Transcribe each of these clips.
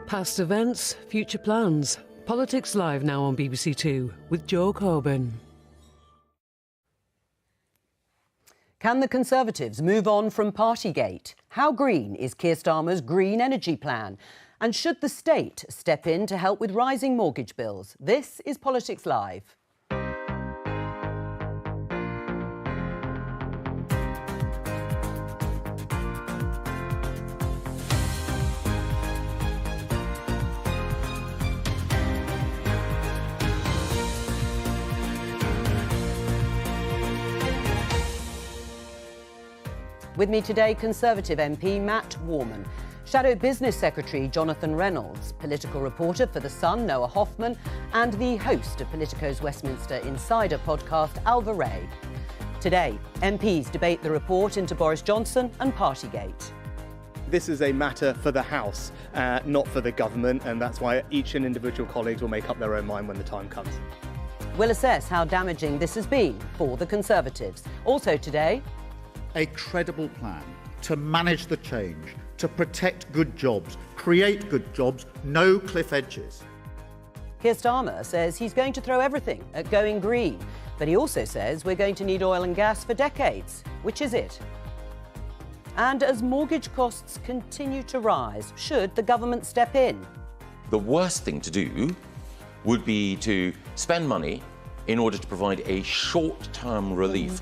Past events, future plans. Politics Live now on BBC Two with Joe Coburn. Can the Conservatives move on from Partygate? How green is Keir Starmer's green energy plan? And should the state step in to help with rising mortgage bills? This is Politics Live. With me today, Conservative MP Matt Warman, Shadow Business Secretary Jonathan Reynolds, political reporter for The Sun Noah Hoffman, and the host of Politico's Westminster Insider podcast, Alva Ray. Today, MPs debate the report into Boris Johnson and Partygate. This is a matter for the House, not for the government, and that's why each and individual colleagues will make up their own mind when the time comes. We'll assess how damaging this has been for the Conservatives. Also today, a credible plan to manage the change, to protect good jobs, create good jobs, no cliff edges. Keir Starmer says he's going to throw everything at going green, but he also says we're going to need oil and gas for decades. Which is it? And as mortgage costs continue to rise, should the government step in? The worst thing to do would be to spend money in order to provide a short-term relief.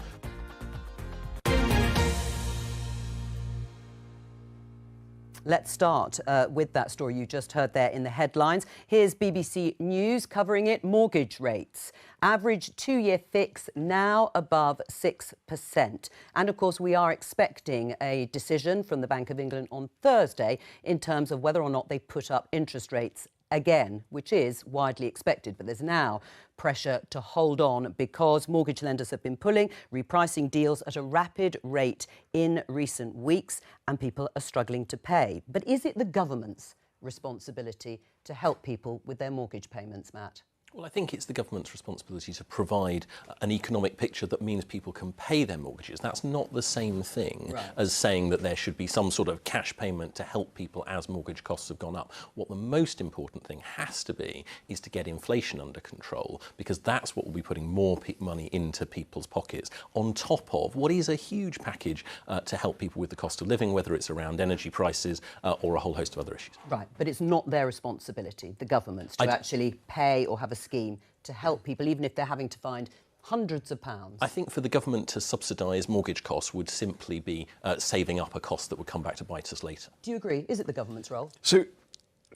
Let's start with that story you just heard there in the headlines. Here's BBC News covering it. Mortgage rates. Average two-year fix now above 6%. And, of course, we are expecting a decision from the Bank of England on Thursday in terms of whether or not they put up interest rates again, which is widely expected. But there's now pressure to hold on because mortgage lenders have been pulling, repricing deals at a rapid rate in recent weeks, and people are struggling to pay. But is it the government's responsibility to help people with their mortgage payments, Matt? Well, I think it's the government's responsibility to provide an economic picture that means people can pay their mortgages. That's not the same thing as saying that there should be some sort of cash payment to help people as mortgage costs have gone up. What the most important thing has to be is to get inflation under control, because that's what will be putting more money into people's pockets, on top of what is a huge package to help people with the cost of living, whether it's around energy prices or a whole host of other issues. Right, but it's not their responsibility, the government's, to actually pay or have a scheme to help people, even if they're having to find hundreds of pounds. I think for the government to subsidise mortgage costs would simply be saving up a cost that would come back to bite us later. Do you agree? Is it the government's role? So,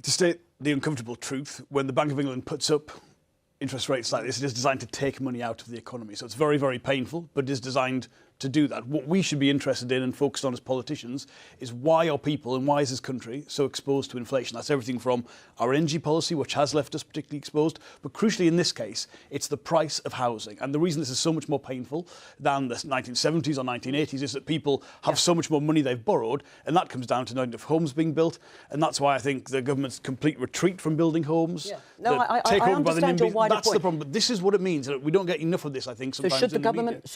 to state the uncomfortable truth, when the Bank of England puts up interest rates like this, it is designed to take money out of the economy. So it's very, very painful, but it is designed to do that. What we should be interested in and focused on as politicians is why are people and why is this country so exposed to inflation? That's everything from our energy policy, which has left us particularly exposed, but crucially in this case, it's the price of housing. And the reason this is so much more painful than the 1970s or 1980s is that people have so much more money they've borrowed, and that comes down to not enough homes being built. And that's why I think the government's complete retreat from building homes, No, I understand your wider that's point. the problem. But this is what it means. We don't get enough of this, I think, sometimes. So should the government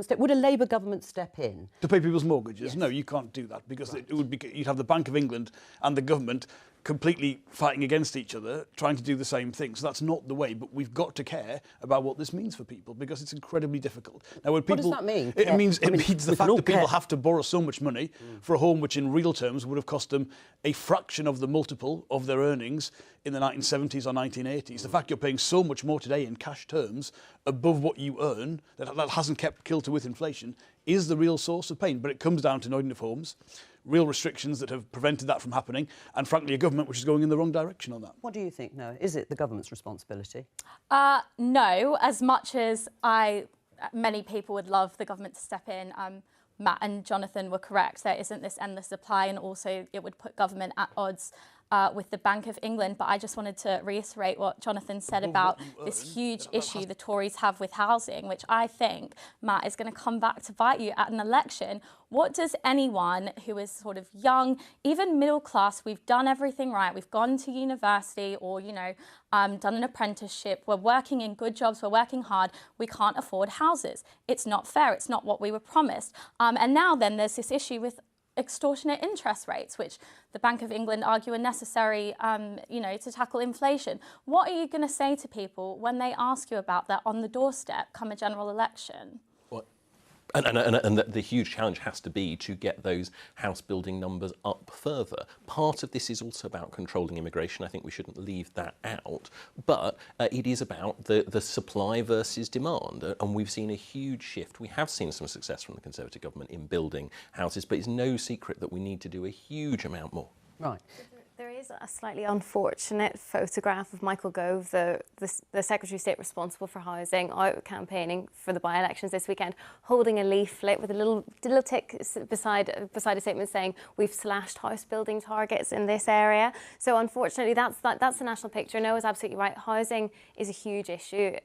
step? Would a Labour government step in to pay people's mortgages? Yes. No, you can't do that, because it would be, you'd have the Bank of England and the government completely fighting against each other, trying to do the same thing. So that's not the way. But we've got to care about what this means for people, because it's incredibly difficult. Now, when people, what does that mean? It means the fact that people have to borrow so much money for a home which, in real terms, would have cost them a fraction of the multiple of their earnings in the 1970s or 1980s. The fact you're paying so much more today in cash terms above what you earn, that hasn't kept kilter with inflation, is the real source of pain. But it comes down to not enough homes, real restrictions that have prevented that from happening, and frankly a government which is going in the wrong direction on that. What do you think, Noah? Is it the government's responsibility? No, as much as many people would love the government to step in. Matt and Jonathan were correct. There isn't this endless supply, and also it would put government at odds with the Bank of England. But I just wanted to reiterate what Jonathan said about this huge issue the Tories have with housing, which I think, Matt, is going to come back to bite you at an election. What does anyone who is sort of young, even middle class, we've done everything right, we've gone to university or, done an apprenticeship, we're working in good jobs, we're working hard, we can't afford houses. It's not fair, it's not what we were promised. And now then there's this issue with extortionate interest rates, which the Bank of England argue are necessary, to tackle inflation. What are you going to say to people when they ask you about that on the doorstep come a general election? And the huge challenge has to be to get those house building numbers up further. Part of this is also about controlling immigration. I think we shouldn't leave that out. But it is about the supply versus demand. And we've seen a huge shift. We have seen some success from the Conservative government in building houses, but it's no secret that we need to do a huge amount more. Right. There is a slightly unfortunate photograph of Michael Gove, the Secretary of State responsible for housing, out campaigning for the by-elections this weekend, holding a leaflet with a little tick beside a statement saying, "We've slashed house building targets in this area." So unfortunately, that's the national picture. Noah's absolutely right. Housing is a huge issue,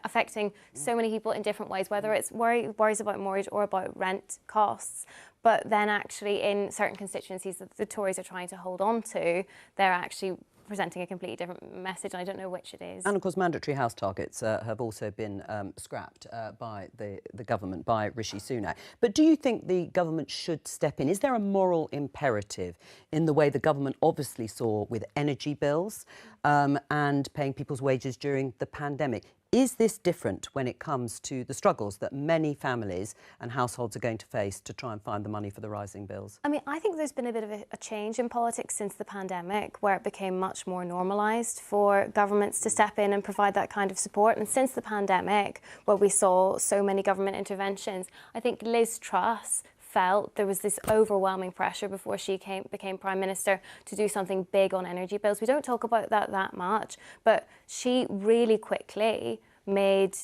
affecting so many people in different ways, whether it's worries about mortgage or about rent costs. But then actually in certain constituencies that the Tories are trying to hold on to, they're actually presenting a completely different message, and I don't know which it is. And of course, mandatory house targets have also been scrapped by the government, by Rishi Sunak. But do you think the government should step in? Is there a moral imperative in the way the government obviously saw with energy bills and paying people's wages during the pandemic? Is this different when it comes to the struggles that many families and households are going to face to try and find the money for the rising bills? I mean, I think there's been a bit of a change in politics since the pandemic, where it became much more normalised for governments to step in and provide that kind of support. And since the pandemic, where we saw so many government interventions, I think Liz Truss felt there was this overwhelming pressure before she became Prime Minister to do something big on energy bills. We don't talk about that much, but she really quickly made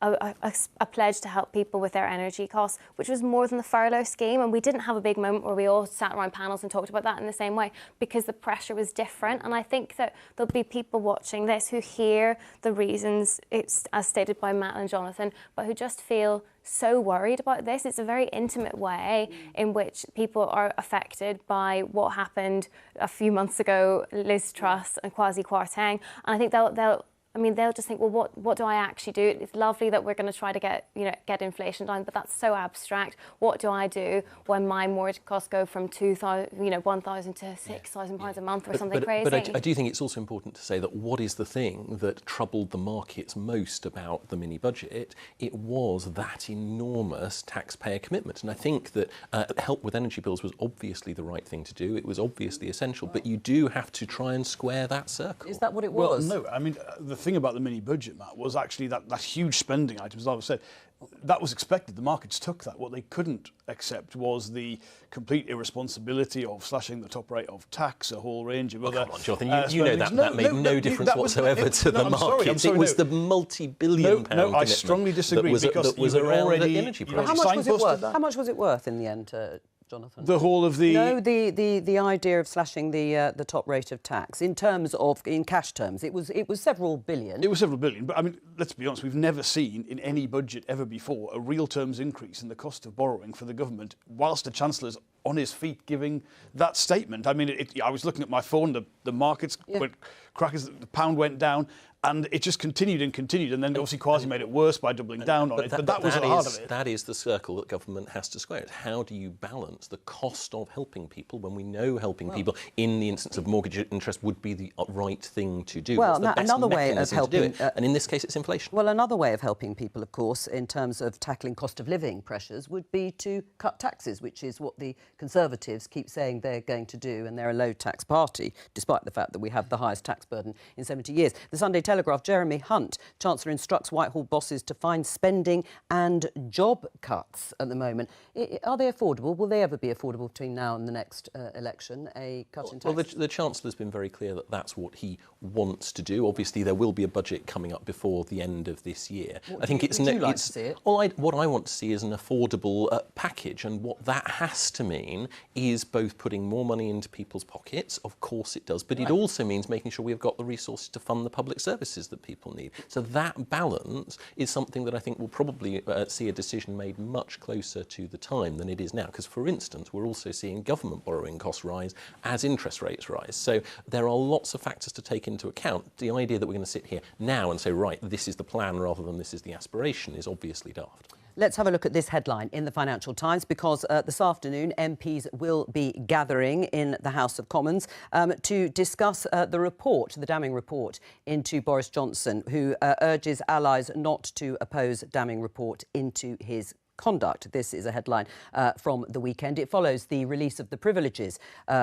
a pledge to help people with their energy costs, which was more than the furlough scheme. And we didn't have a big moment where we all sat around panels and talked about that in the same way, because the pressure was different. And I think that there'll be people watching this who hear the reasons, it's as stated by Matt and Jonathan, but who just feel so worried about this. It's a very intimate way in which people are affected by what happened a few months ago, Liz Truss and Kwasi Kwarteng. And I think they'll just think, well, what do I actually do? It's lovely that we're going to try to get inflation down, but that's so abstract. What do I do when my mortgage costs go from £1,000 to £6,000 a month or something crazy? But I do think it's also important to say that what is the thing that troubled the markets most about the mini budget? It was that enormous taxpayer commitment, and I think that help with energy bills was obviously the right thing to do. It was obviously essential, but you do have to try and square that circle. Is that what it was? Well, no. I mean, the thing about the mini budget, Matt, was actually that huge spending item, as I said, that was expected. The markets took that. What they couldn't accept was the complete irresponsibility of slashing the top rate of tax, a whole range of other. Come on, Jonathan, you know that made no difference whatsoever to the markets. It was the multi-billion pound No, I strongly disagree, that was around the energy price. How much was it worth? How much was it worth in the end, Jonathan? The whole of the... No, the idea of slashing the top rate of tax in cash terms, it was several billion. It was several billion, but I mean, let's be honest, we've never seen in any budget ever before a real terms increase in the cost of borrowing for the government, whilst the Chancellor's on his feet giving that statement. I mean, I was looking at my phone, the markets went crackers, the pound went down, and it just continued, and then obviously Kwasi made it worse by doubling down on it, but that was at the heart of it. That is the circle that government has to square. It's how do you balance the cost of helping people when we know helping people in the instance of mortgage interest would be the right thing to do? Well, another way of helping... and in this case, it's inflation. Well, another way of helping people, of course, in terms of tackling cost of living pressures would be to cut taxes, which is what the Conservatives keep saying they're going to do, and they're a low tax party, despite the fact that we have the highest tax burden in 70 years. The Sunday Telegraph, Jeremy Hunt, Chancellor instructs Whitehall bosses to find spending and job cuts at the moment. Are they affordable? Will they ever be affordable between now and the next election, a cut in tax? Well, the Chancellor's been very clear that that's what he wants to do. Obviously, there will be a budget coming up before the end of this year. Would you like to see it? Well, what I want to see is an affordable package, and what that has to mean is both putting more money into people's pockets, of course it does, but it also means making sure we've got the resources to fund the public services that people need. So that balance is something that I think will probably see a decision made much closer to the time than it is now. Because, for instance, we're also seeing government borrowing costs rise as interest rates rise. So there are lots of factors to take into account. The idea that we're going to sit here now and say, right, this is the plan rather than this is the aspiration is obviously daft. Let's have a look at this headline in the Financial Times, because this afternoon MPs will be gathering in the House of Commons to discuss the report, the damning report into Boris Johnson, who urges allies not to oppose damning report into his conduct. This is a headline from the weekend. It follows the release of the Privileges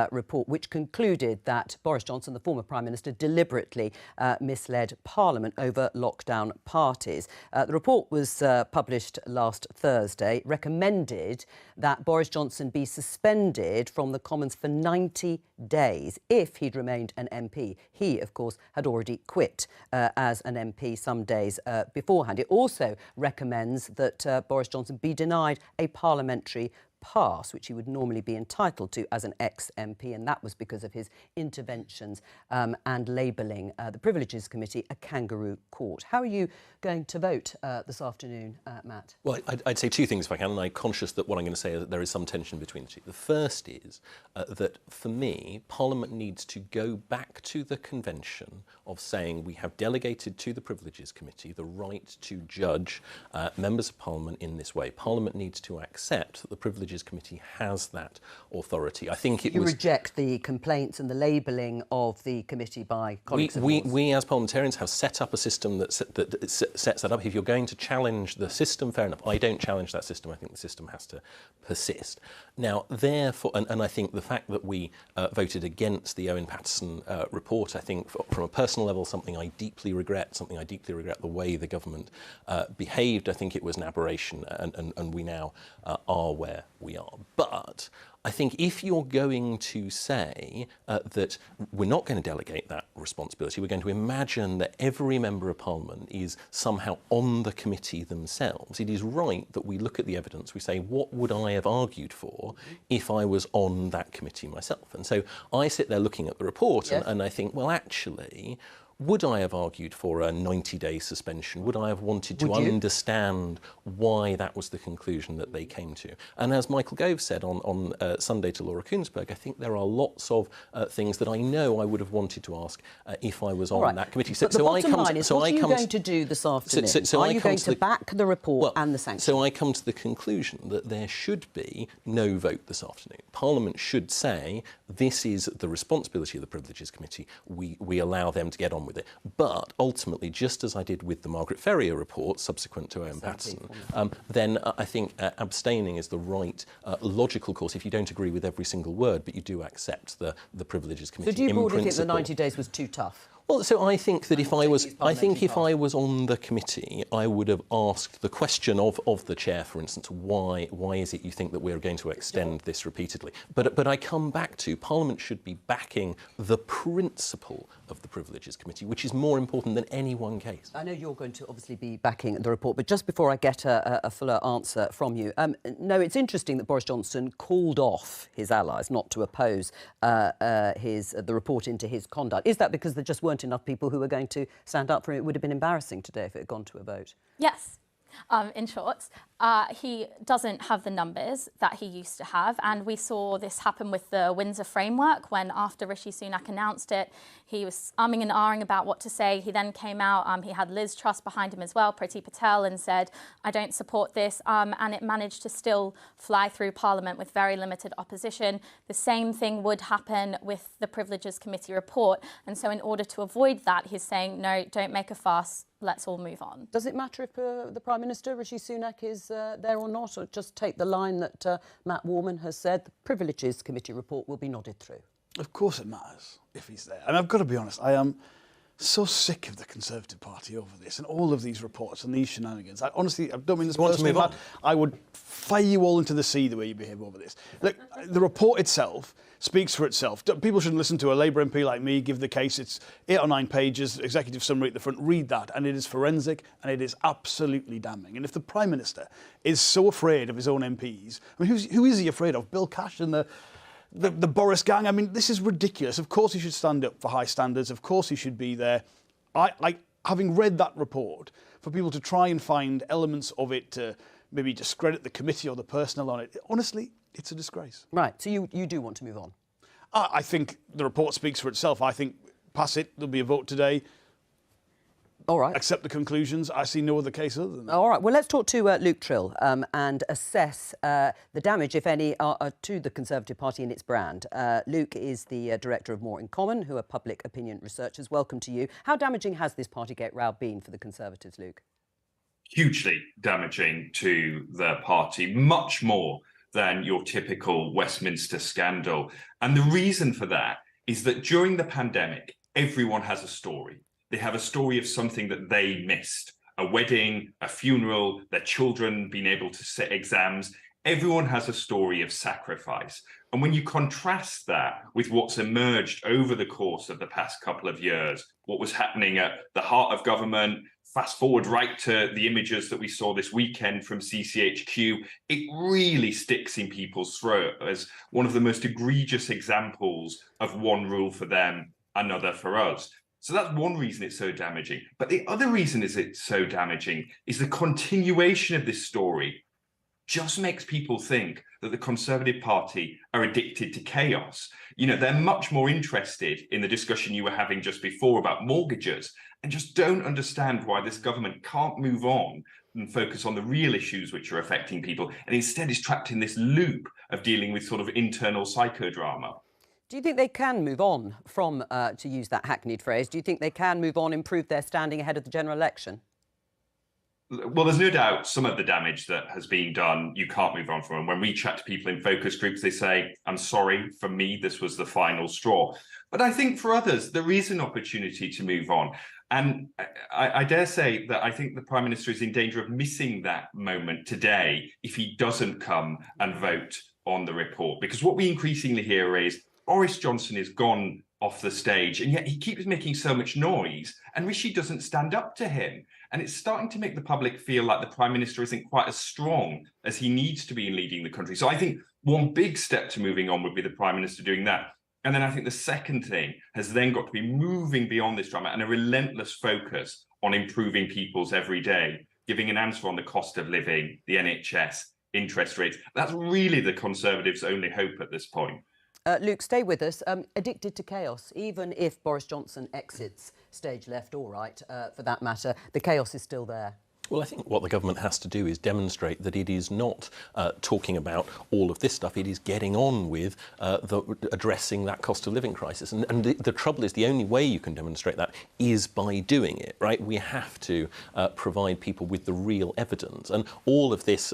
report, which concluded that Boris Johnson, the former Prime Minister, deliberately misled Parliament over lockdown parties. The report was published last Thursday, recommended that Boris Johnson be suspended from the Commons for 90 days if he'd remained an MP. He, of course, had already quit as an MP some days beforehand. It also recommends that Boris Johnson be denied a parliamentary pass, which he would normally be entitled to as an ex-MP, and that was because of his interventions and labelling the Privileges Committee a kangaroo court. How are you going to vote this afternoon, Matt? Well, I'd say two things if I can, and I'm conscious that what I'm going to say is that there is some tension between the two. The first is that, for me, Parliament needs to go back to the convention of saying we have delegated to the Privileges Committee the right to judge members of Parliament in this way. Parliament needs to accept that the Privileges Committee has that authority. I think you reject the complaints and the labelling of the committee by colleagues of yours. We as parliamentarians have set up a system that sets that up. If you're going to challenge the system, fair enough. I don't challenge that system. I think the system has to persist. Now, therefore, and I think the fact that we voted against the Owen Paterson report, I think from a personal level, something I deeply regret, the way the government behaved. I think it was an aberration, and we now are where we are. But I think if you're going to say that we're not going to delegate that responsibility, we're going to imagine that every member of Parliament is somehow on the committee themselves, it is right that we look at the evidence, we say, what would I have argued for if I was on that committee myself? And so I sit there looking at the report, yes, and I think, well, actually, would I have argued for a 90-day suspension? Would I have wanted to understand why that was the conclusion that they came to? And as Michael Gove said on Sunday to Laura Kuenssberg, I think there are lots of things that I know I would have wanted to ask if I was on that committee. But the bottom line is, what are you going to do this afternoon? Are you going to back the report and the sanctions? So I come to the conclusion that there should be no vote this afternoon. Parliament should say, this is the responsibility of the Privileges Committee. We allow them to get on with it. But ultimately, just as I did with the Margaret Ferrier report subsequent to Owen Paterson, then I think abstaining is the right logical course if you don't agree with every single word, but you do accept the Privileges Committee. So do you broadly think the 90 days was too tough? Well, so I think that if I was on the committee, I would have asked the question of the chair, for instance, why is it you think that we're going to extend this repeatedly? But I come back to Parliament should be backing the principle of the Privileges Committee, which is more important than any one case. I know you're going to obviously be backing the report, but just before I get a fuller answer from you, no, it's interesting that Boris Johnson called off his allies not to oppose the report into his conduct. Is that because there just weren't enough people who were going to stand up for it? It would have been embarrassing today if it had gone to a vote. Yes. In short, he doesn't have the numbers that he used to have, and we saw this happen with the Windsor framework when, after Rishi Sunak announced it, he was umming and ahhing about what to say. He then came out, he had Liz Truss behind him as well, Priti Patel, and said, I don't support this, and it managed to still fly through Parliament with very limited opposition. The same thing would happen with the Privileges Committee report, and so in order to avoid that, he's saying, no, don't make a fuss, let's all move on. Does it matter if the Prime Minister, Rishi Sunak, is there or not, or just take the line that Matt Warman has said, the Privileges Committee report will be nodded through? Of course it matters if he's there. And I've got to be honest, I am so sick of the Conservative Party over this and all of these reports and these shenanigans. I don't mean this personally, Matt. I would fire you all into the sea the way you behave over this. Look, the report itself speaks for itself. People shouldn't listen to a Labour MP like me give the case. It's 8 or 9 pages, executive summary at the front. Read that, and it is forensic, and it is absolutely damning. And if the Prime Minister is so afraid of his own MPs, I mean, who is he afraid of? Bill Cash and the Boris gang? I mean, this is ridiculous. Of course he should stand up for high standards. Of course he should be there. Having read that report, for people to try and find elements of it to maybe discredit the committee or the personnel on it, honestly, it's a disgrace. Right, so you do want to move on? I think the report speaks for itself. I think pass it, there'll be a vote today. All right. accept the conclusions. I see no other case other than that. All right. Well, let's talk to Luke Trill and assess the damage, if any, to the Conservative Party and its brand. Luke is the director of More in Common, who are public opinion researchers. Welcome to you. How damaging has this Partygate row been for the Conservatives, Luke? Hugely damaging to the party, much more than your typical Westminster scandal. And the reason for that is that during the pandemic, everyone has a story. They have a story of something that they missed, a wedding, a funeral, their children being able to sit exams. Everyone has a story of sacrifice. And when you contrast that with what's emerged over the course of the past couple of years, what was happening at the heart of government, fast forward right to the images that we saw this weekend from CCHQ, it really sticks in people's throat as one of the most egregious examples of one rule for them, another for us. So that's one reason it's so damaging. But the other reason is it's so damaging is the continuation of this story just makes people think that the Conservative Party are addicted to chaos. You know, they're much more interested in the discussion you were having just before about mortgages and just don't understand why this government can't move on and focus on the real issues which are affecting people, and instead is trapped in this loop of dealing with sort of internal psychodrama. Do you think they can move on from, to use that hackneyed phrase, do you think they can move on, improve their standing ahead of the general election? Well, there's no doubt some of the damage that has been done, you can't move on from. And when we chat to people in focus groups, they say, I'm sorry, for me, this was the final straw. But I think for others, there is an opportunity to move on. And I dare say that I think the Prime Minister is in danger of missing that moment today if he doesn't come and vote on the report. Because what we increasingly hear is Boris Johnson is gone off the stage, and yet he keeps making so much noise, and Rishi doesn't stand up to him. And it's starting to make the public feel like the Prime Minister isn't quite as strong as he needs to be in leading the country. So I think one big step to moving on would be the Prime Minister doing that. And then I think the second thing has then got to be moving beyond this drama and a relentless focus on improving people's everyday, giving an answer on the cost of living, the NHS, interest rates. That's really the Conservatives' only hope at this point. Luke, stay with us. Addicted to chaos, even if Boris Johnson exits stage left or right, for that matter, the chaos is still there. Well, I think what the government has to do is demonstrate that it is not talking about all of this stuff. It is getting on with addressing that cost of living crisis. And the trouble is the only way you can demonstrate that is by doing it, right? We have to provide people with the real evidence. And all of this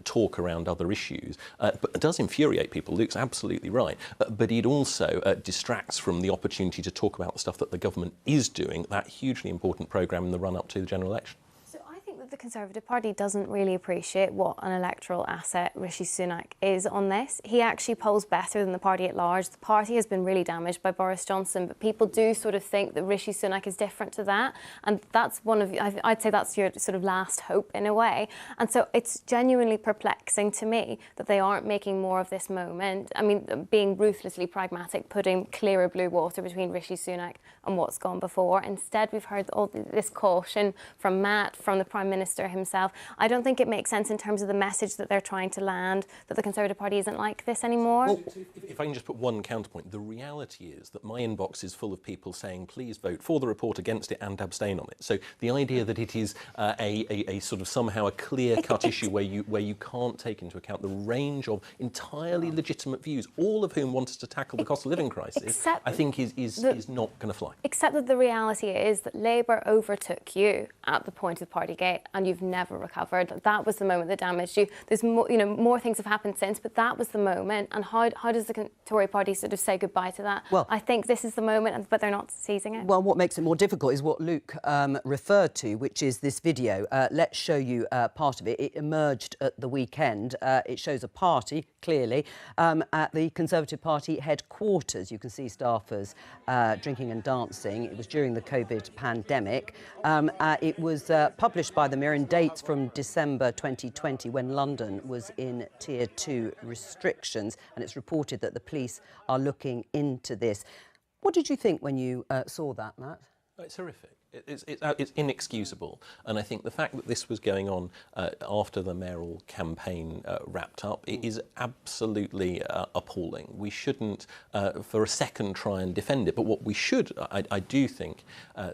talk around other issues but does infuriate people. Luke's absolutely right. But it also distracts from the opportunity to talk about the stuff that the government is doing, that hugely important programme in the run-up to the general election. The Conservative Party doesn't really appreciate what an electoral asset Rishi Sunak is on this. He actually polls better than the party at large. The party has been really damaged by Boris Johnson, but people do sort of think that Rishi Sunak is different to that. And that's one of, I'd say that's your sort of last hope in a way. And so it's genuinely perplexing to me that they aren't making more of this moment. I mean, being ruthlessly pragmatic, putting clearer blue water between Rishi Sunak and what's gone before. Instead, we've heard all this caution from Matt, from the Prime Minister himself. I don't think it makes sense in terms of the message that they're trying to land, that the Conservative Party isn't like this anymore. Well, if I can just put one counterpoint, the reality is that my inbox is full of people saying, please vote for the report, against it and abstain on it. So the idea that it is a sort of somehow a clear-cut issue where you can't take into account the range of entirely legitimate views, all of whom want us to tackle the cost of living crisis, I think is not going to fly. Except that the reality is that Labour overtook you at the point of Partygate and you've never recovered. That was the moment that damaged you. There's more, more things have happened since, but that was the moment. And how does the Tory party sort of say goodbye to that? Well, I think this is the moment, but they're not seizing it. Well, what makes it more difficult is what Luke referred to, which is this video. Let's show you part of it. It emerged at the weekend. It shows a party, clearly, at the Conservative Party headquarters. You can see staffers drinking and dancing. It was during the COVID pandemic. It was published by the Mirror in dates from December 2020 when London was in Tier 2 restrictions, and it's reported that the police are looking into this. What did you think when you saw that, Matt? It's horrific. It's inexcusable, and I think the fact that this was going on after the mayoral campaign wrapped up is absolutely appalling. We shouldn't, for a second, try and defend it. But what we should, I do think,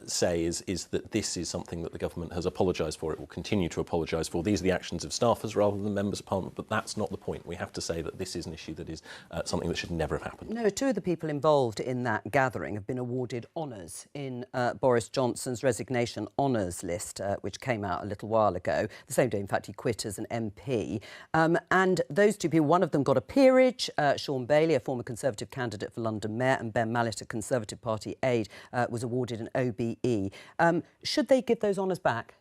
say is that this is something that the government has apologised for. It will continue to apologise for. These are the actions of staffers rather than members of Parliament. But that's not the point. We have to say that this is an issue that is something that should never have happened. No, two of the people involved in that gathering have been awarded honours in Boris Johnson's resignation honours list, which came out a little while ago. The same day, in fact, he quit as an MP. And those two people, one of them got a peerage. Sean Bailey, a former Conservative candidate for London Mayor, and Ben Mallet, a Conservative Party aide, was awarded an OBE. Should they give those honours back?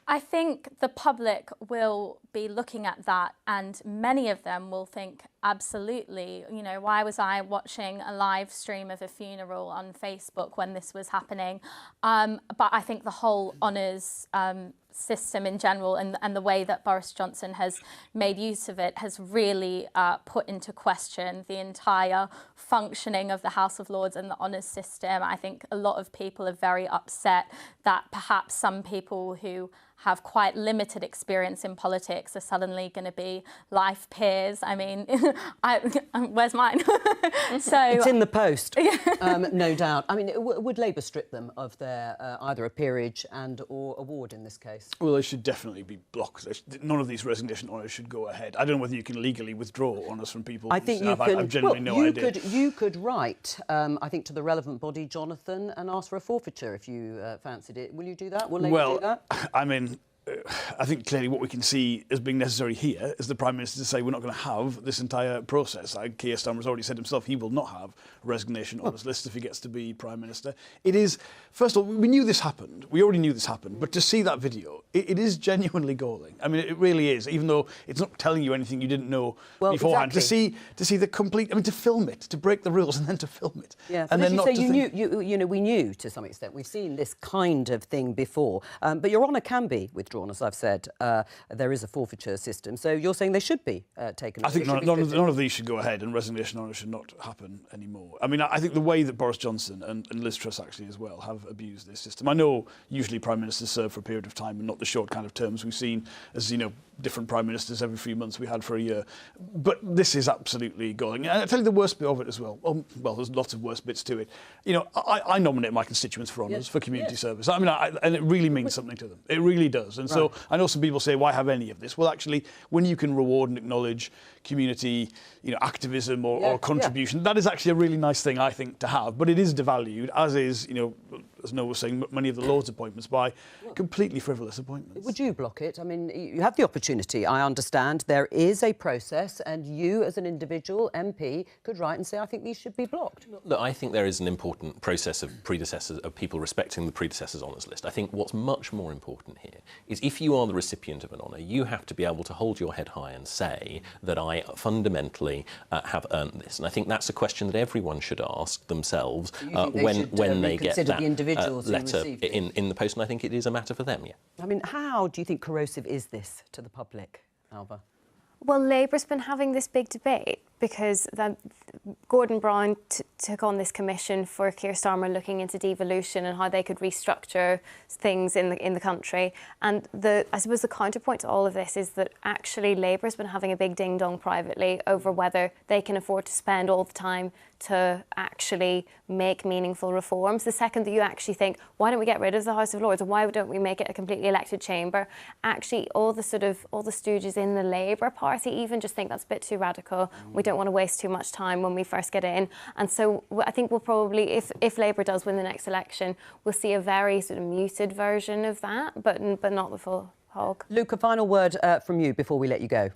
I think the public will be looking at that, and many of them will think, absolutely, you know, why was I watching a live stream of a funeral on Facebook when this was happening? But I think the whole honours system in general and the way that Boris Johnson has made use of it has really put into question the entire functioning of the House of Lords and the honours system. I think a lot of people are very upset that perhaps some people who have quite limited experience in politics are suddenly going to be life peers. I mean, where's mine? So it's in the post, no doubt. I mean, would Labour strip them of their either a peerage and or award in this case? Well, they should definitely be blocked. None of these resignation honours should go ahead. I don't know whether you can legally withdraw honours from people. I think you I've generally no idea. You could write, I think, to the relevant body, Jonathan, and ask for a forfeiture if you fancied it. Will you do that? Will Labour do that? I mean, I think clearly what we can see as being necessary here is the Prime Minister to say we're not going to have this entire process. Keir Starmer has already said himself he will not have a resignation on his list if he gets to be Prime Minister. It is, first of all, we knew this happened. We already knew this happened. But to see that video, it is genuinely galling. I mean, it really is, even though it's not telling you anything you didn't know beforehand. Exactly. To see the complete, I mean, to film it, to break the rules and then to film it. Yeah, and then not you say to you know, we knew to some extent. We've seen this kind of thing before. But your honour can be withdrawn, as I've said. There is a forfeiture system. So you're saying they should be taken off? I think none of these should go ahead, and resignation honours should not happen anymore. I mean, I think the way that Boris Johnson and Liz Truss actually as well have abused this system. I know usually Prime Ministers serve for a period of time and not the short kind of terms we've seen as, you know, different Prime Ministers every few months we had for a year. But this is absolutely galling. And I'll tell you the worst bit of it as well. Well, there's lots of worst bits to it. You know, I nominate my constituents for honours, for community service. I mean, and it really means something to them. It really does. And so I know some people say, why have any of this? Well, actually, when you can reward and acknowledge community, you know, activism or contribution, that is actually a really nice thing, I think, to have. But it is devalued, as is, you know, as Noah was saying, many of the Lords' appointments by completely frivolous appointments. Would you block it? I mean, you have the opportunity. I understand there is a process, and you, as an individual MP, could write and say, I think these should be blocked. Look, I think there is an important process of predecessors, of people respecting the predecessors' honours list. I think what's much more important here is if you are the recipient of an honour, you have to be able to hold your head high and say that I fundamentally have earned this. And I think that's a question that everyone should ask themselves when they get that letter in the post. And I think it is a matter for them, I mean, how do you think corrosive is this to the public, Alva? Well, Labour's been having this big debate because Gordon Brown took on this commission for Keir Starmer looking into devolution and how they could restructure things in the country. And I suppose the counterpoint to all of this is that actually Labour's been having a big ding-dong privately over whether they can afford to spend all the time to actually make meaningful reforms. The second that you actually think, why don't we get rid of the House of Lords, or why don't we make it a completely elected chamber, actually all the stooges in the Labour Party even just think that's a bit too radical. We don't want to waste too much time when we first get in. And so I think we'll probably, if Labour does win the next election, we'll see a very sort of muted version of that, but not the full hog. Luke, a final word from you before we let you go.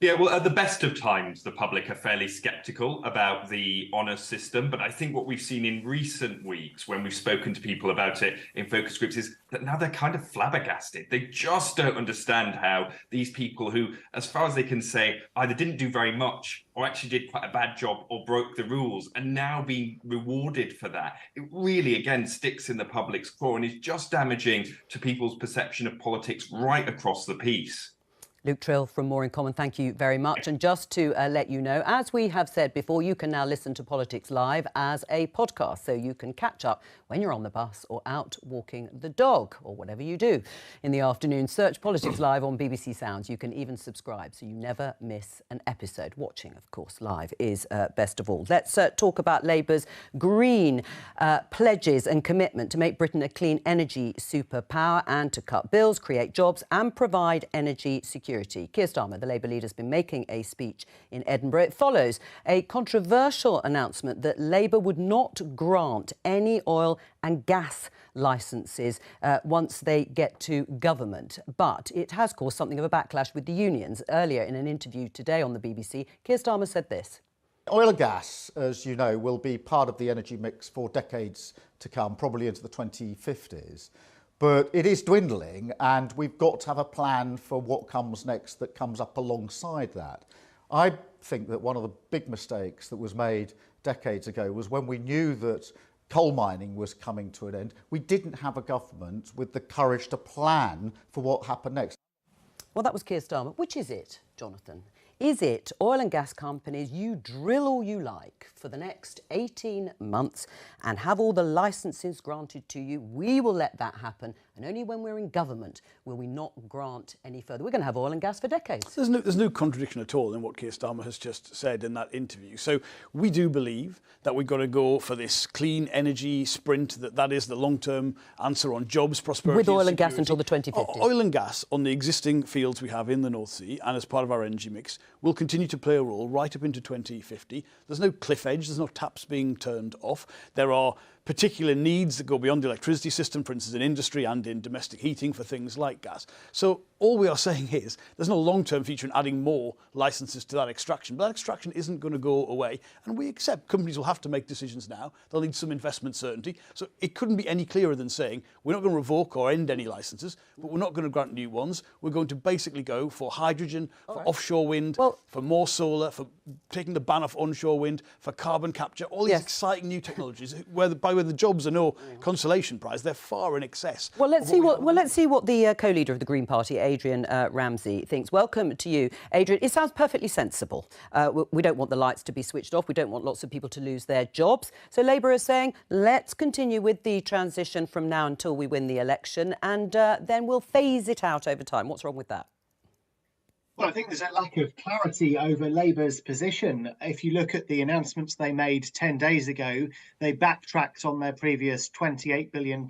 Yeah, well, at the best of times, the public are fairly sceptical about the honours system. But I think what we've seen in recent weeks when we've spoken to people about it in focus groups is that now they're kind of flabbergasted. They just don't understand how these people who, as far as they can say, either didn't do very much or actually did quite a bad job or broke the rules and now being rewarded for that. It really, again, sticks in the public's craw and is just damaging to people's perception of politics right across the piece. Luke Trill from More in Common, thank you very much. And just to let you know, as we have said before, you can now listen to Politics Live as a podcast, so you can catch up when you're on the bus or out walking the dog or whatever you do in the afternoon. Search Politics Live on BBC Sounds. You can even subscribe so you never miss an episode. Watching, of course, live is best of all. Let's talk about Labour's green pledges and commitment to make Britain a clean energy superpower and to cut bills, create jobs and provide energy security. Keir Starmer, the Labour leader, has been making a speech in Edinburgh. It follows a controversial announcement that Labour would not grant any oil and gas licences once they get to government. But it has caused something of a backlash with the unions. Earlier in an interview today on the BBC, Keir Starmer said this. Oil and gas, as you know, will be part of the energy mix for decades to come, probably into the 2050s. But it is dwindling, and we've got to have a plan for what comes next that comes up alongside that. I think that one of the big mistakes that was made decades ago was when we knew that coal mining was coming to an end, we didn't have a government with the courage to plan for what happened next. Well, that was Keir Starmer. Which is it, Jonathan? Is it oil and gas companies, you drill all you like for the next 18 months and have all the licences granted to you? We will let that happen, and only when we're in government will we not grant any further. We're going to have oil and gas for decades. There's no contradiction at all in what Keir Starmer has just said in that interview. So we do believe that we've got to go for this clean energy sprint, that is the long-term answer on jobs, prosperity with oil and security. gas until the 2050s. Oil and gas on the existing fields we have in the North Sea and as part of our energy mix will continue to play a role right up into 2050. There's no cliff edge, there's no taps being turned off. There are particular needs that go beyond the electricity system, for instance, in industry and in domestic heating for things like gas. So all we are saying is there's no long-term future in adding more licences to that extraction. But that extraction isn't going to go away. And we accept companies will have to make decisions now. They'll need some investment certainty. So it couldn't be any clearer than saying we're not going to revoke or end any licences, but we're not going to grant new ones. We're going to basically go for hydrogen, for offshore wind, for more solar, for taking the ban off onshore wind, for carbon capture, all these exciting new technologies where the jobs are no consolation prize, they're far in excess. Well, let's see what the co-leader of the Green Party, Adrian Ramsey, thinks. Welcome to you, Adrian. It sounds perfectly sensible. We don't want the lights to be switched off. We don't want lots of people to lose their jobs. So Labour is saying, let's continue with the transition from now until we win the election, and then we'll phase it out over time. What's wrong with that? Well, I think there's a lack of clarity over Labour's position. If you look at the announcements they made 10 days ago, they backtracked on their previous £28 billion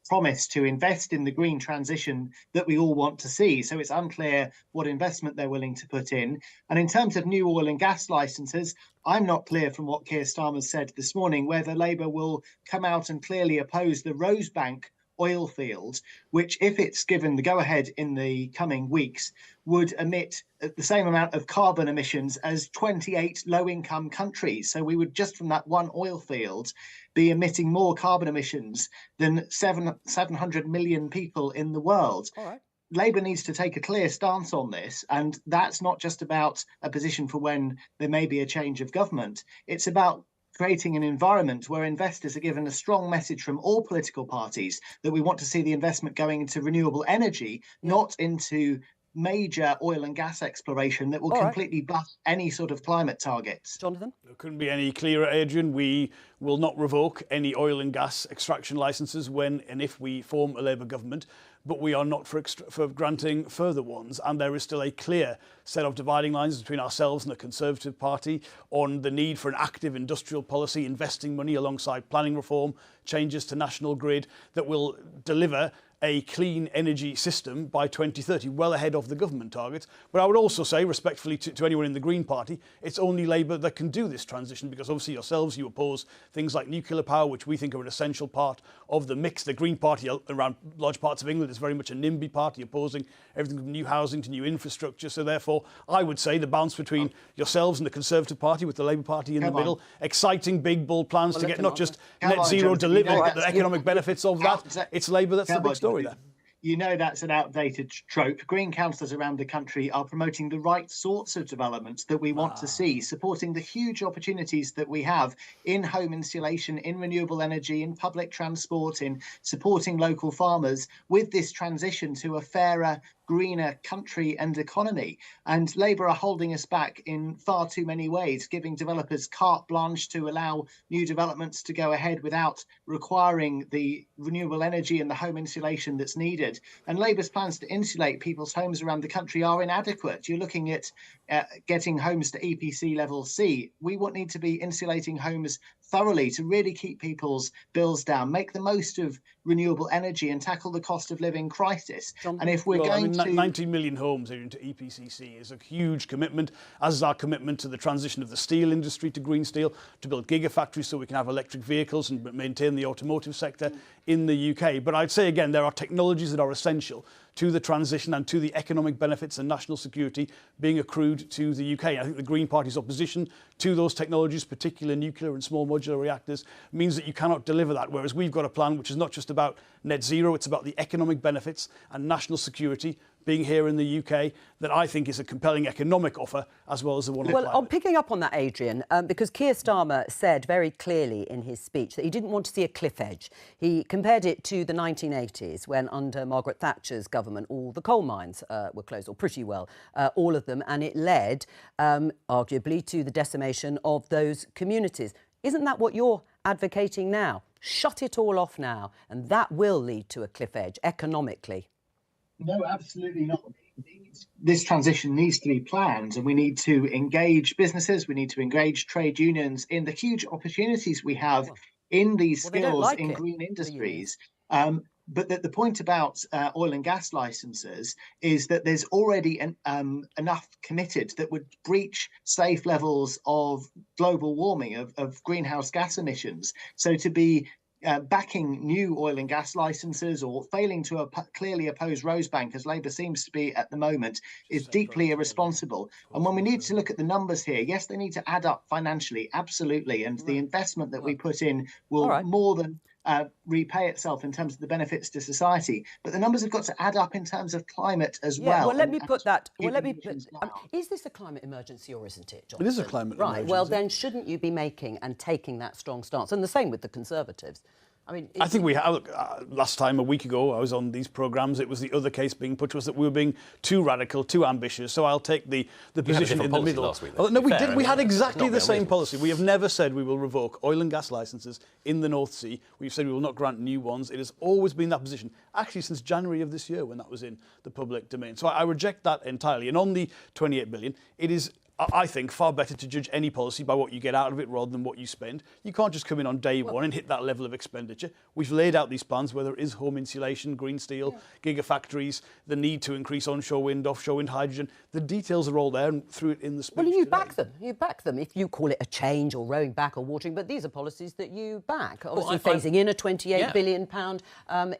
promise to invest in the green transition that we all want to see. So it's unclear what investment they're willing to put in. And in terms of new oil and gas licences, I'm not clear from what Keir Starmer said this morning whether Labour will come out and clearly oppose the Rosebank oil field, which, if it's given the go-ahead in the coming weeks, would emit the same amount of carbon emissions as 28 low-income countries. So we would, just from that one oil field, be emitting more carbon emissions than 700 million people in the world. All right. Labour needs to take a clear stance on this, and that's not just about a position for when there may be a change of government. It's about creating an environment where investors are given a strong message from all political parties that we want to see the investment going into renewable energy, not into major oil and gas exploration that will completely bust any sort of climate targets. Jonathan? There couldn't be any clearer, Adrian. We will not revoke any oil and gas extraction licences when and if we form a Labour government, but we are not for granting further ones. And there is still a clear set of dividing lines between ourselves and the Conservative Party on the need for an active industrial policy, investing money alongside planning reform, changes to national grid that will deliver a clean energy system by 2030, well ahead of the government targets. But I would also say, respectfully to anyone in the Green Party, it's only Labour that can do this transition, because obviously yourselves, you oppose things like nuclear power, which we think are an essential part of the mix. The Green Party around large parts of England is very much a NIMBY party, opposing everything from new housing to new infrastructure. So therefore, I would say the balance between yourselves and the Conservative Party with the Labour Party in the middle, exciting, big, bold plans to get not just net zero delivered, but the economic benefits of that. It's Labour that's the big story there. You know that's an outdated trope. Green councillors around the country are promoting the right sorts of developments that we want to see, supporting the huge opportunities that we have in home insulation, in renewable energy, in public transport, in supporting local farmers with this transition to a fairer, greener country and economy. And Labour are holding us back in far too many ways, giving developers carte blanche to allow new developments to go ahead without requiring the renewable energy and the home insulation that's needed. And Labour's plans to insulate people's homes around the country are inadequate. You're looking at getting homes to EPC level C. We need to be insulating homes thoroughly to really keep people's bills down, make the most of renewable energy and tackle the cost of living crisis. And if we're going to 19 million homes into EPCC is a huge commitment, as is our commitment to the transition of the steel industry to green steel, to build gigafactories so we can have electric vehicles and maintain the automotive sector in the UK. But I'd say again, there are technologies that are essential to the transition and to the economic benefits and national security being accrued to the UK. I think the Green Party's opposition to those technologies, particularly nuclear and small modular reactors, means that you cannot deliver that, whereas we've got a plan which is not just about net zero, it's about the economic benefits and national security being here in the UK, that I think is a compelling economic offer as well as the one on climate. Well, I'm picking up on that, Adrian, because Keir Starmer said very clearly in his speech that he didn't want to see a cliff edge. He compared it to the 1980s when under Margaret Thatcher's government all the coal mines were closed, or pretty well all of them, and it led arguably to the decimation of those communities. Isn't that what you're advocating now? Shut it all off now, and that will lead to a cliff edge economically. No, absolutely not. This transition needs to be planned, and we need to engage businesses, we need to engage trade unions in the huge opportunities we have in these skills in green industries. But the point about oil and gas licenses is that there's already enough committed that would breach safe levels of global warming, of greenhouse gas emissions. So to be backing new oil and gas licenses or failing to clearly oppose Rosebank, as Labour seems to be at the moment, is deeply irresponsible. And when we need to look at the numbers here, yes, they need to add up financially, absolutely. And the investment that we put in will more than repay itself in terms of the benefits to society. But the numbers have got to add up in terms of climate as well. Well, let me put that. Is this a climate emergency or isn't it, Jonathan? It is a climate emergency. Right. Well, then shouldn't you be making and taking that strong stance? And the same with the Conservatives. I mean, I think we have. Last time, a week ago, I was on these programmes. It was the other case being put to us that we were being too radical, too ambitious. So I'll take the position in the middle. Last week, no, we did. We had exactly the same policy. We have never said we will revoke oil and gas licences in the North Sea. We've said we will not grant new ones. It has always been that position, actually since January of this year when that was in the public domain. So I reject that entirely. And on the 28 billion, it is, I think, far better to judge any policy by what you get out of it rather than what you spend. You can't just come in on day one and hit that level of expenditure. We've laid out these plans, whether it is home insulation, green steel, gigafactories, the need to increase onshore wind, offshore wind, hydrogen. The details are all there and through it in the speech. Well, you back them. You back them. If you call it a change or rowing back or watering, but these are policies that you back. Obviously, phasing in a £28 billion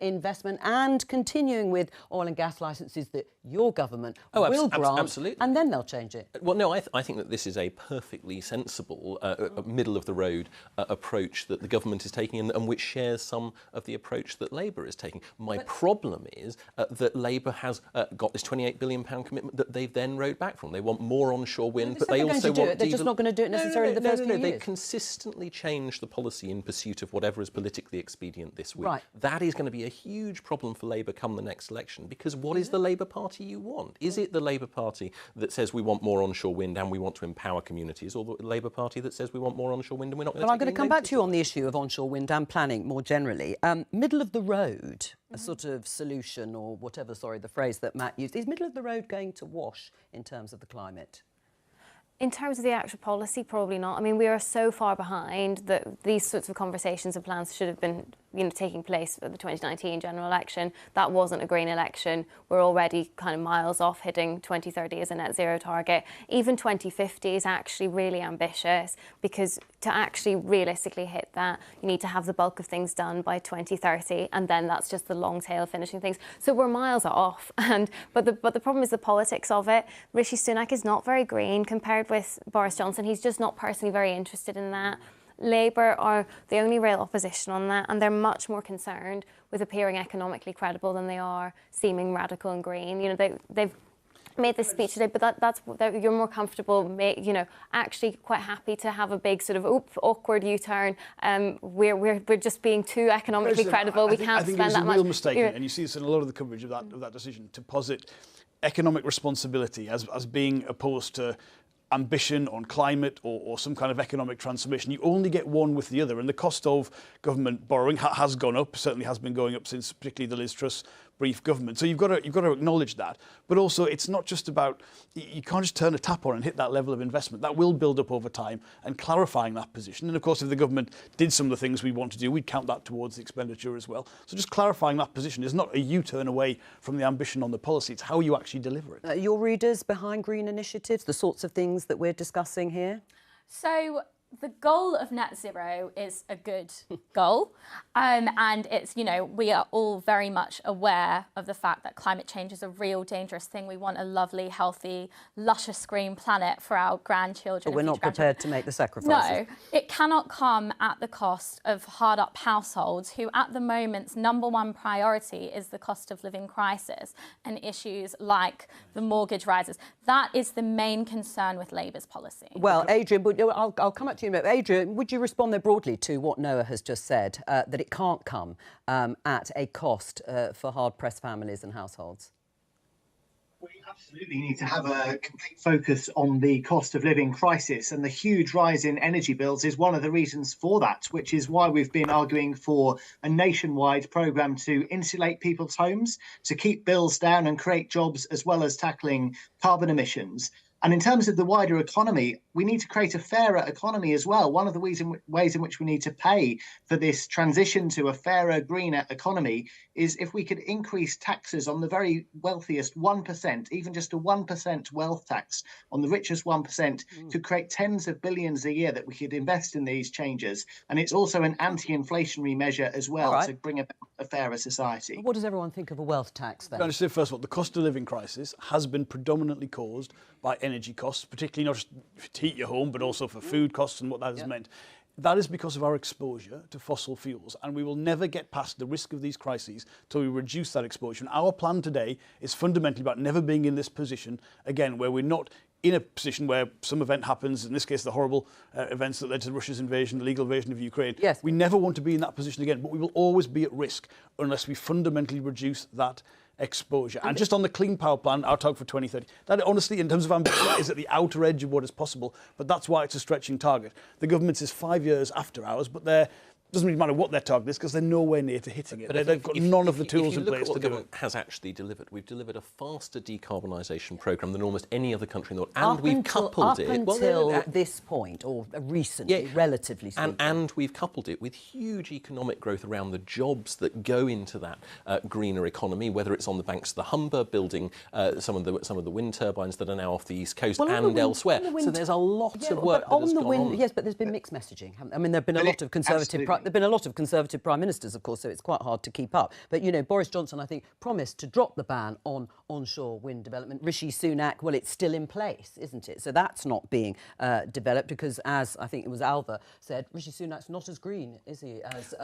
investment and continuing with oil and gas licences that your government will grant. Absolutely. And then they'll change it. Well, no, I think that this is a perfectly sensible, middle-of-the-road approach that the government is taking and which shares some of the approach that Labour is taking. My problem is that Labour has got this £28 billion commitment that they've then rowed back from. They want more onshore wind, but they also want... They're just not going to do it necessarily the first few years. They consistently change the policy in pursuit of whatever is politically expedient this week. Right. That is going to be a huge problem for Labour come the next election, because what is the Labour Party you want? Is it the Labour Party that says we want more onshore wind and we want to empower communities, or the Labour Party that says we want more onshore wind and we're not going to... Well, I'm going to come back to you on the issue of onshore wind and planning more generally. Middle of the road, a sort of solution or whatever, the phrase that Matt used, is middle of the road going to wash in terms of the climate? In terms of the actual policy, probably not. I mean, we are so far behind that these sorts of conversations and plans should have been, taking place for the 2019 general election. That wasn't a green election. We're already kind of miles off hitting 2030 as a net zero target. Even 2050 is actually really ambitious, because to actually realistically hit that, you need to have the bulk of things done by 2030, and then that's just the long tail finishing things. So we're miles off. But the problem is the politics of it. Rishi Sunak is not very green compared with Boris Johnson. He's just not personally very interested in that. Labour are the only real opposition on that, and they're much more concerned with appearing economically credible than they are seeming radical and green. You know, they've made this speech today, but that's you're more comfortable, you know, actually quite happy to have a big sort of awkward U-turn. We're just being too economically credible. We can't spend that much. I think it's a real mistake, and you see this in a lot of the coverage of that decision, to posit economic responsibility as being opposed to ambition on climate or some kind of economic transformation. You only get one with the other, and the cost of government borrowing has gone up, certainly has been going up since particularly the Liz Truss brief government. So you've got to acknowledge that. But also, it's not just about, you can't just turn a tap on and hit that level of investment. That will build up over time, and clarifying that position. And of course, if the government did some of the things we want to do, we'd count that towards the expenditure as well. So just clarifying that position is not a U-turn away from the ambition on the policy. It's how you actually deliver it. Your readers behind green initiatives, the sorts of things that we're discussing here? So the goal of net zero is a good goal, and it's, you know, we are all very much aware of the fact that climate change is a real dangerous thing. We want a lovely, healthy, luscious green planet for our grandchildren. But we're not prepared to make the sacrifices. No, it cannot come at the cost of hard-up households who, at the moment's #1 priority is the cost of living crisis and issues like the mortgage rises. That is the main concern with Labour's policy. Well, Adrian, I'll come back to you. Adrian, would you respond there broadly to what Noah has just said, that it can't come at a cost for hard-pressed families and households? We absolutely need to have a complete focus on the cost of living crisis, and the huge rise in energy bills is one of the reasons for that, which is why we've been arguing for a nationwide programme to insulate people's homes, to keep bills down and create jobs, as well as tackling carbon emissions. And in terms of the wider economy, we need to create a fairer economy as well. One of the ways in which we need to pay for this transition to a fairer, greener economy is if we could increase taxes on the very wealthiest 1%, even just a 1% wealth tax on the richest 1%, could create tens of billions a year that we could invest in these changes. And it's also an anti-inflationary measure as well to bring about a fairer society. What does everyone think of a wealth tax then? I'm going to say, first of all, the cost of living crisis has been predominantly caused by energy costs, particularly not just to heat your home, but also for food costs and what that has meant. That is because of our exposure to fossil fuels, and we will never get past the risk of these crises till we reduce that exposure. And our plan today is fundamentally about never being in this position again, where we're not in a position where some event happens, in this case the horrible events that led to Russia's invasion, the illegal invasion of Ukraine. Yes. We never want to be in that position again, but we will always be at risk unless we fundamentally reduce that exposure. And just on the Clean Power Plan, our target for 2030, that honestly, in terms of ambition, is at the outer edge of what is possible, but that's why it's a stretching target. The government's is 5 years after ours, but doesn't really matter what their target is because they're nowhere near to hitting it. They've got none of the tools in place to do it. If you look at what the government has actually delivered, we've delivered a faster decarbonisation programme than almost any other country in the world, and we've coupled it until this point, or recently, relatively speaking. And we've coupled it with huge economic growth around the jobs that go into that greener economy, whether it's on the banks of the Humber, building some of the wind turbines that are now off the east coast and elsewhere. So there's a lot of work that has gone on. Yes, but there's been mixed messaging. I mean, there have been a lot of conservative. There've been a lot of Conservative prime ministers, of course, so it's quite hard to keep up. But, you know, Boris Johnson, I think, promised to drop the ban on onshore wind development. Rishi Sunak, well, it's still in place, isn't it? So that's not being developed because, as I think it was Alva said, Rishi Sunak's not as green, is he, as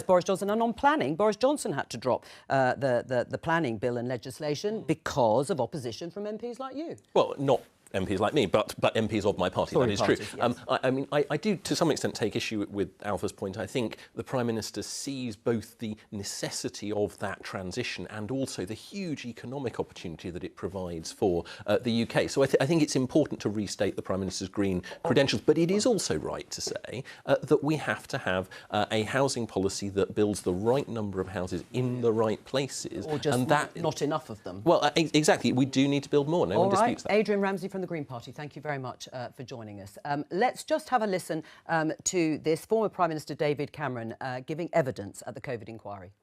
Boris Johnson. And on planning, Boris Johnson had to drop the planning bill and legislation because of opposition from MPs like you. Well, not MPs like me, but MPs of my party, that is true. Yes. I mean, I do, to some extent, take issue with Alpha's point. I think the Prime Minister sees both the necessity of that transition and also the huge economic opportunity that it provides for the UK. So I think it's important to restate the Prime Minister's green credentials, but it is also right to say that we have to have a housing policy that builds the right number of houses in the right places. Or just not enough of them. Well, exactly. We do need to build more. No one disputes that. Adrian Ramsey from the Green Party, thank you very much for joining us. Let's just have a listen to this. Former Prime Minister David Cameron giving evidence at the COVID inquiry.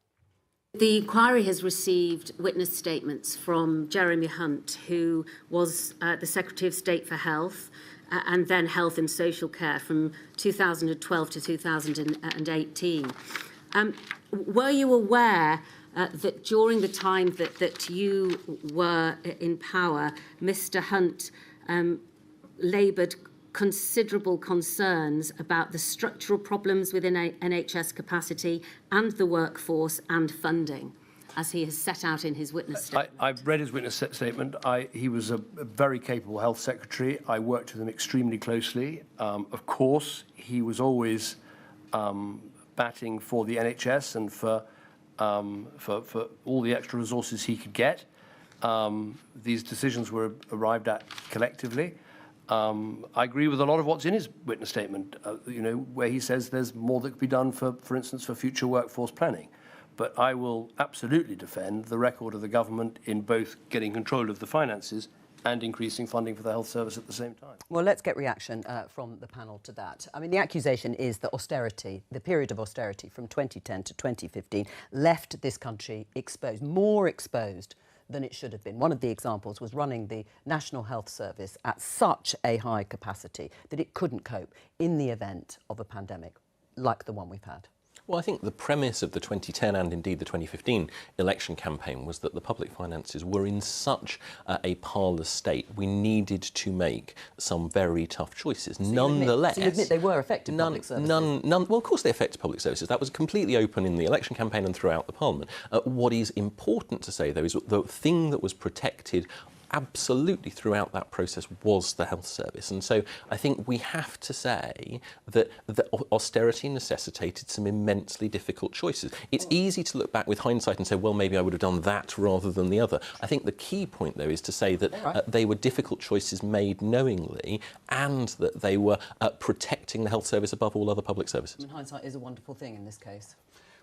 The inquiry has received witness statements from Jeremy Hunt, who was the Secretary of State for Health and then Health and Social Care from 2012 to 2018. Were you aware that during the time that you were in power, Mr Hunt laboured considerable concerns about the structural problems within NHS capacity and the workforce and funding, as he has set out in his witness statement. I've read his witness statement. He was a very capable health secretary. I worked with him extremely closely. Of course, he was always batting for the NHS and for all the extra resources he could get. These decisions were arrived at collectively. I agree with a lot of what's in his witness statement, where he says there's more that could be done, for instance, for future workforce planning. But I will absolutely defend the record of the government in both getting control of the finances and increasing funding for the health service at the same time. Well, let's get reaction from the panel to that. I mean, the accusation is that the period of austerity from 2010 to 2015 left this country more exposed than it should have been. One of the examples was running the National Health Service at such a high capacity that it couldn't cope in the event of a pandemic like the one we've had. Well, I think the premise of the 2010 and indeed the 2015 election campaign was that the public finances were in such a parlous state. We needed to make some very tough choices. So Nonetheless, you admit they were affecting public services? Well, of course they affected public services. That was completely open in the election campaign and throughout the Parliament. What is important to say, though, is the thing that was protected absolutely throughout that process was the health service. And so I think we have to say that the austerity necessitated some immensely difficult choices. It's easy to look back with hindsight and say, well, maybe I would have done that rather than the other. I think the key point, though, is to say that they were difficult choices made knowingly and that they were protecting the health service above all other public services. I mean, hindsight is a wonderful thing in this case.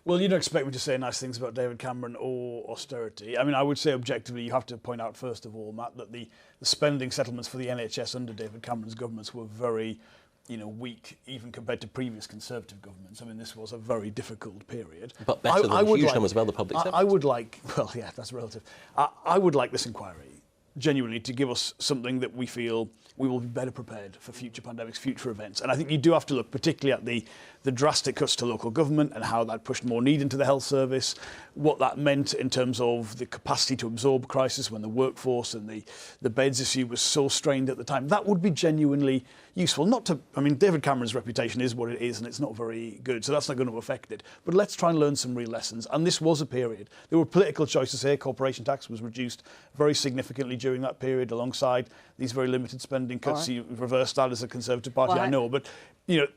Well, you don't expect me to say nice things about David Cameron or austerity. I mean, I would say objectively, you have to point out, first of all, Matt, that the spending settlements for the NHS under David Cameron's governments were very, weak, even compared to previous Conservative governments. I mean, this was a very difficult period. But better than huge numbers of other public services. I would like, well, yeah, that's relative. I would like this inquiry genuinely to give us something that we feel we will be better prepared for future pandemics, future events. And I think you do have to look particularly at the drastic cuts to local government and how that pushed more need into the health service, what that meant in terms of the capacity to absorb crisis when the workforce and the beds issue was so strained at the time. That would be genuinely useful. David Cameron's reputation is what it is and it's not very good, so that's not going to affect it. But let's try and learn some real lessons. And this was a period. There were political choices here. Corporation tax was reduced very significantly during that period alongside these very limited spending cuts. You reversed that as a Conservative Party, I know, but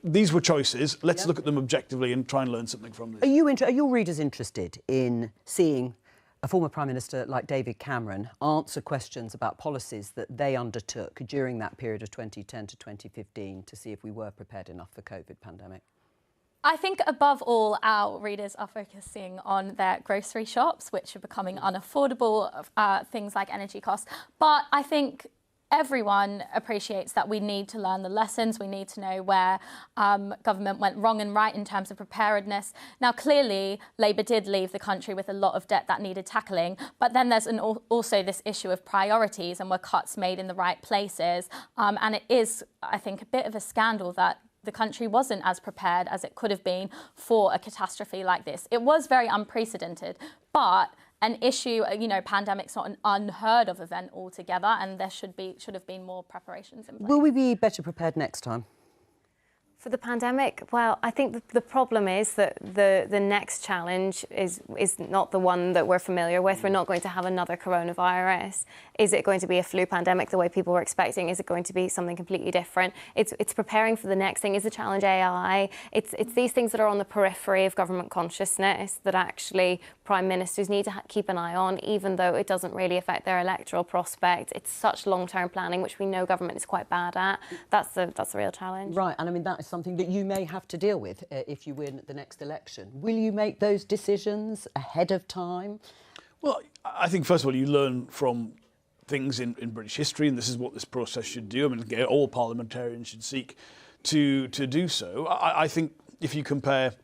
these were choices. Let's look at them objectively and try and learn something from this. Are your readers interested in seeing a former Prime Minister like David Cameron answer questions about policies that they undertook during that period of 2010 to 2015 to see if we were prepared enough for COVID pandemic? I think above all, our readers are focusing on their grocery shops, which are becoming unaffordable, things like energy costs. But I think everyone appreciates that we need to learn the lessons. We need to know where government went wrong and right in terms of preparedness. Now, clearly, Labour did leave the country with a lot of debt that needed tackling. But then there's also this issue of priorities and were cuts made in the right places. And it is, I think, a bit of a scandal that the country wasn't as prepared as it could have been for a catastrophe like this. It was very unprecedented, but an issue, pandemic's not an unheard of event altogether, and there should have been more preparations in place. Will we be better prepared next time? For the pandemic, well, I think the problem is that the next challenge is not the one that we're familiar with. We're not going to have another coronavirus. Is it going to be a flu pandemic the way people were expecting? Is it going to be something completely different? It's preparing for the next thing. Is the challenge AI? It's these things that are on the periphery of government consciousness that actually prime ministers need to keep an eye on, even though it doesn't really affect their electoral prospect. It's such long-term planning, which we know government is quite bad at. That's the real challenge. Right, and I mean, that is something that you may have to deal with if you win the next election. Will you make those decisions ahead of time? Well, I think, first of all, you learn from things in British history, and this is what this process should do. I mean, all parliamentarians should seek to do so. I think if you compare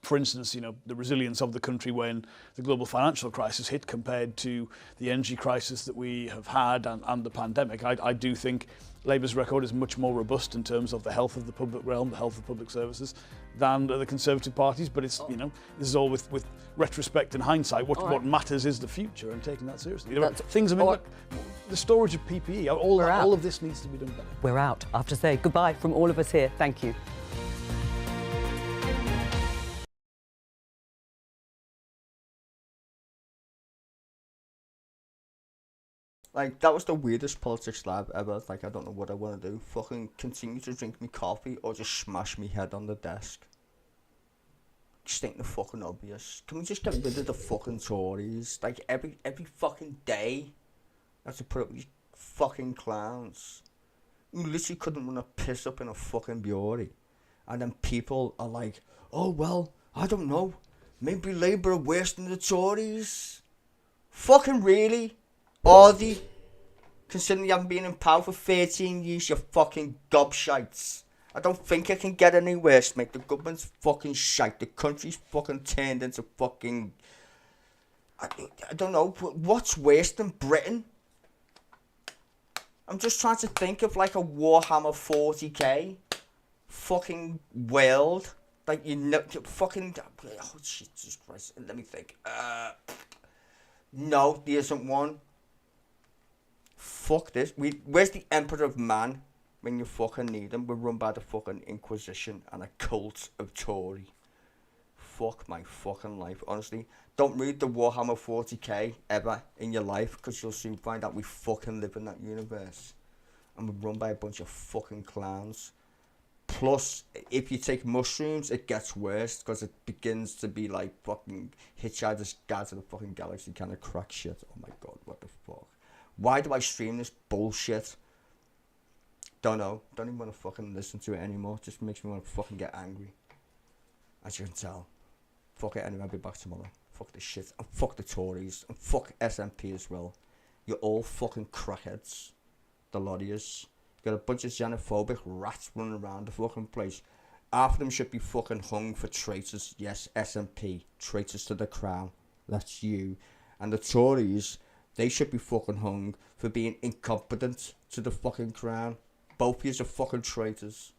for instance, the resilience of the country when the global financial crisis hit compared to the energy crisis that we have had and the pandemic. I do think Labour's record is much more robust in terms of the health of the public realm, the health of public services, than the Conservative parties. But it's, this is all with retrospect and hindsight. What matters is the future and taking that seriously. The storage of PPE, all of this needs to be done better. We're out. I have to say goodbye from all of us here. Thank you. Like, that was the weirdest Politics Live ever. Like, I don't know what I want to do. Fucking continue to drink me coffee or just smash me head on the desk. State the fucking obvious. Can we just get rid of the fucking Tories? Like, every fucking day, I have to put up with these fucking clowns. You literally couldn't run a piss up in a fucking brewery. And then people are like, oh, well, I don't know. Maybe Labour are worse than the Tories. Fucking really? Are they? Considering you haven't been in power for 13 years, you fucking gobshites. I don't think it can get any worse, mate. The government's fucking shite. The country's fucking turned into fucking... I don't know. What's worse than Britain? I'm just trying to think of like a Warhammer 40k fucking world. Like, fucking... Oh, Jesus Christ. Let me think. No, there isn't one. Fuck this. Where's the Emperor of Man when you fucking need him? We're run by the fucking Inquisition and a cult of Tory. Fuck my fucking life. Honestly, don't read the Warhammer 40k ever in your life, because you'll soon find out we fucking live in that universe. And we're run by a bunch of fucking clowns. Plus, if you take mushrooms, it gets worse, because it begins to be like fucking Hitchhiker's Guide to the fucking Galaxy kind of crack shit. Oh my god, what the fuck? Why do I stream this bullshit? Don't know. Don't even want to fucking listen to it anymore. Just makes me want to fucking get angry. As you can tell. Fuck it anyway, I'll be back tomorrow. Fuck this shit. And fuck the Tories. And fuck SNP as well. You're all fucking crackheads. The lot of yous. You got a bunch of xenophobic rats running around the fucking place. Half of them should be fucking hung for traitors. Yes, SNP. Traitors to the crown. That's you. And the Tories... they should be fucking hung for being incompetent to the fucking crown. Both of you are fucking traitors.